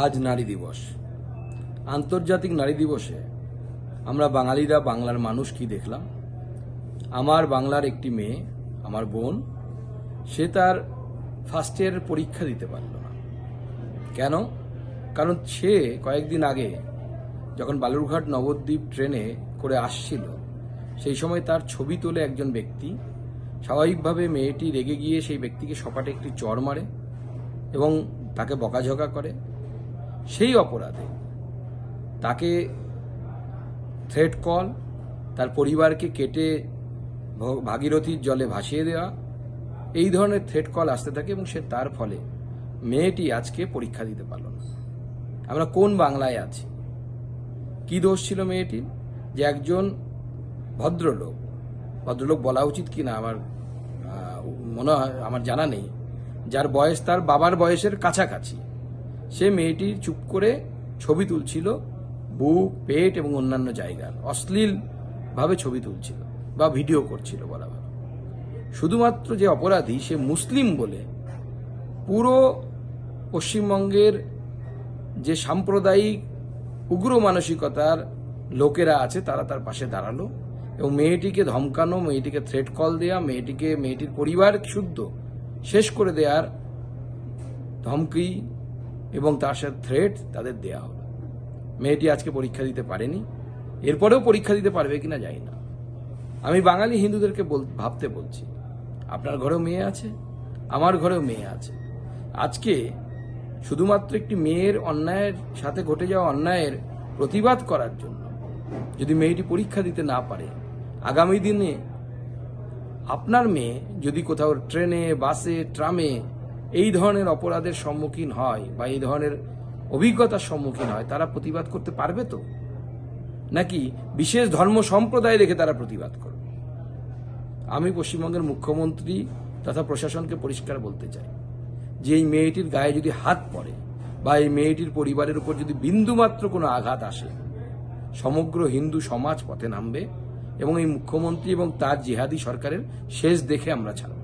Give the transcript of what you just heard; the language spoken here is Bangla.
আজ নারী দিবস। আন্তর্জাতিক নারী দিবসে আমরা বাঙালিরা, বাংলার মানুষ কি দেখলাম? আমার বাংলার একটি মেয়ে, আমার বোন, সে তার ফার্স্ট ইয়ারের পরীক্ষা দিতে পারল না। কেন? কারণ সে কয়েকদিন আগে যখন বালুরঘাট নবদ্বীপ ট্রেনে করে আসছিল, সেই সময় তার ছবি তোলে একজন ব্যক্তি। স্বাভাবিকভাবে মেয়েটি রেগে গিয়ে সেই ব্যক্তিকে সপাটে একটি চড় মারে এবং তাকে বকাঝকা করে। সেই অপরাধে তাকে থ্রেট কল, তার পরিবারকে কেটে ভাগীরথীর জলে ভাসিয়ে দেওয়া, এই ধরনের থ্রেট কল আসতে থাকে এবং সে তার ফলে মেয়েটি আজকে পরীক্ষা দিতে পারল না। আমরা কোন বাংলায় আছি? কি দোষ ছিল মেয়েটির? যে একজন ভদ্রলোক বলা উচিত কি না আমার মনে হয়, আমার জানা নেই, যার বয়স তার বাবার বয়সের কাছাকাছি, সে মেয়েটির চুপ করে ছবি তুলছিল, বুক, পেট এবং অন্যান্য জায়গার অশ্লীলভাবে ছবি তুলছিল বা ভিডিও করছিল বলা ভালো। শুধুমাত্র যে অপরাধী সে মুসলিম বলে পুরো পশ্চিমবঙ্গের যে সাম্প্রদায়িক উগ্র মানসিকতার লোকেরা আছে তারা তার পাশে দাঁড়ালো এবং মেয়েটিকে ধমকানো, মেয়েটিকে থ্রেট কল দেয়া, মেয়েটির পরিবার শুদ্ধ শেষ করে দেওয়ার ধমকি এবং তার সাথে থ্রেট তাদের দেয়া হলো। মেয়েটি আজকে পরীক্ষা দিতে পারেনি, এরপরেও পরীক্ষা দিতে পারবে কিনা জানি না। আমি বাঙালি হিন্দুদেরকে ভাবতে বলছি, আপনার ঘরেও মেয়ে আছে, আমার ঘরেও মেয়ে আছে। আজকে শুধুমাত্র একটি মেয়ের অন্যায়ের সাথে ঘটে যাওয়া অন্যায়ের প্রতিবাদ করার জন্য যদি মেয়েটি পরীক্ষা দিতে না পারে, আগামী দিনে আপনার মেয়ে যদি কোথাও ট্রেনে, বাসে, ট্রামে এই ধরনের অপরাধের সম্মুখীন হয় বা এই ধরনের অভিজ্ঞতার সম্মুখীন হয়, তারা প্রতিবাদ করতে পারবে তো? নাকি বিশেষ ধর্ম সম্প্রদায় রেখে তারা প্রতিবাদ করবে? আমি পশ্চিমবঙ্গের মুখ্যমন্ত্রী তথা প্রশাসনকে পরিষ্কার বলতে চাই যে এই মেয়েটির গায়ে যদি হাত পড়ে বা এই মেয়েটির পরিবারের উপর যদি বিন্দুমাত্র কোনো আঘাত আসে, সমগ্র হিন্দু সমাজ পথে নামবে এবং এই মুখ্যমন্ত্রী এবং তার জিহাদি সরকারের শেষ দেখে আমরা ছাড়ব।